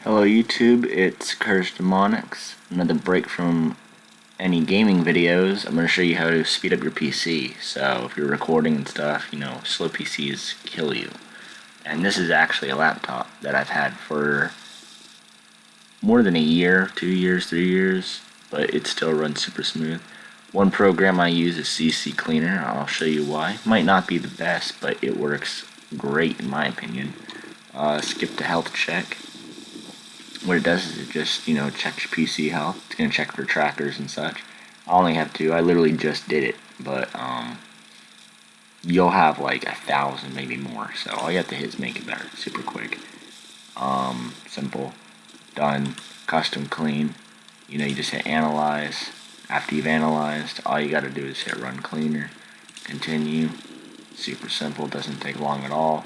Hello YouTube, it's Cursed Demonics. Another break from any gaming videos. I'm going to show you how to speed up your PC. So if you're recording and stuff, slow PCs kill you. And this is actually a laptop that I've had for more than a year, 2 years, 3 years, but it still runs super smooth. One program I use is CCleaner. I'll show you why. Might not be the best, but it works great in my opinion. Skip the health check. What it does is it just, checks your PC health. It's going to check for trackers and such. I only have 2. I literally just did it, but you'll have like 1,000, maybe more. So all you have to hit is make it better. Super quick. Simple. Done. Custom clean. You just hit analyze. After you've analyzed, all you got to do is hit run cleaner. Continue. Super simple. Doesn't take long at all.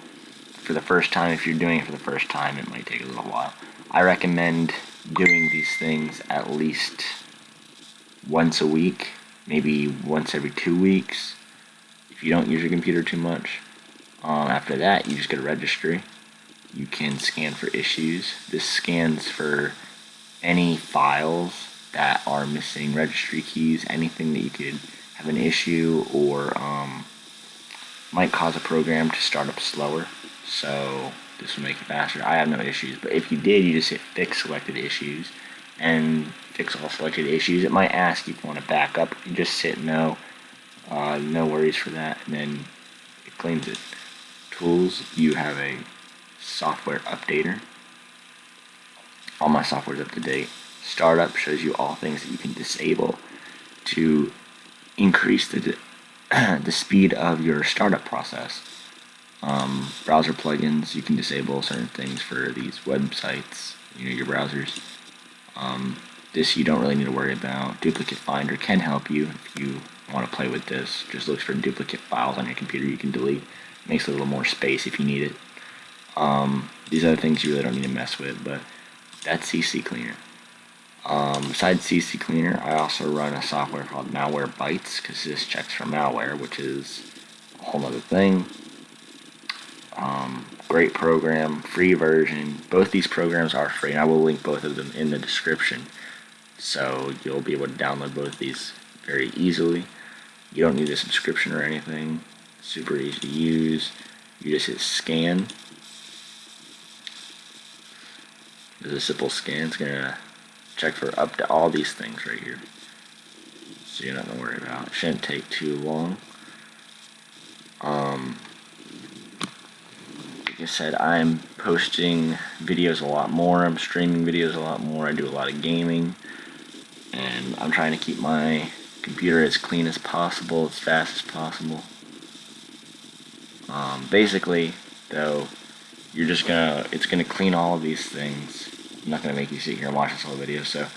For the first time, if you're doing it for the first time, it might take a little while. I recommend doing these things at least once a week, maybe once every 2 weeks, if you don't use your computer too much. After that, you just go to registry. You can scan for issues. This scans for any files that are missing registry keys, anything that you could have an issue or might cause a program to start up slower. So this will make it faster. I have no issues, but if you did, you just hit fix selected issues and fix all selected issues. It might ask if you want to back up. You just hit no. No worries for that, and then it cleans it. Tools, you have a software updater. All my software is up to date. Startup shows you all things that you can disable to increase the speed of your startup process. Browser plugins, you can disable certain things for these websites, your browsers. This you don't really need to worry about. Duplicate Finder can help you if you want to play with this. Just looks for duplicate files on your computer you can delete. Makes a little more space if you need it. These other things you really don't need to mess with, but that's CCleaner. Besides CCleaner, I also run a software called Malwarebytes, because this checks for malware, which is a whole other thing. Great program, free version. Both these programs are free, and I will link both of them in the description. So you'll be able to download both of these very easily. You don't need a subscription or anything. Super easy to use. You just hit scan. There's a simple scan. It's gonna check for up to all these things right here. So you're not gonna worry about it. Shouldn't take too long. Like I said, I'm posting videos a lot more. I'm streaming videos a lot more. I do a lot of gaming. And I'm trying to keep my computer as clean as possible, as fast as possible. Basically, though, it's gonna clean all of these things. I'm not gonna make you sit here and watch this whole video, so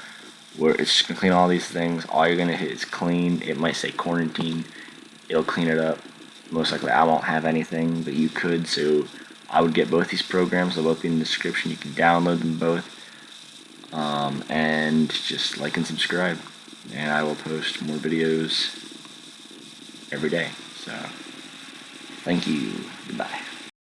it's just gonna clean all these things. All you're gonna hit is clean. It might say quarantine. It'll clean it up. Most likely I won't have anything, but you could, so I would get both these programs. They'll both be in the description. You can download them both. And just like and subscribe. And I will post more videos every day. So, thank you. Goodbye.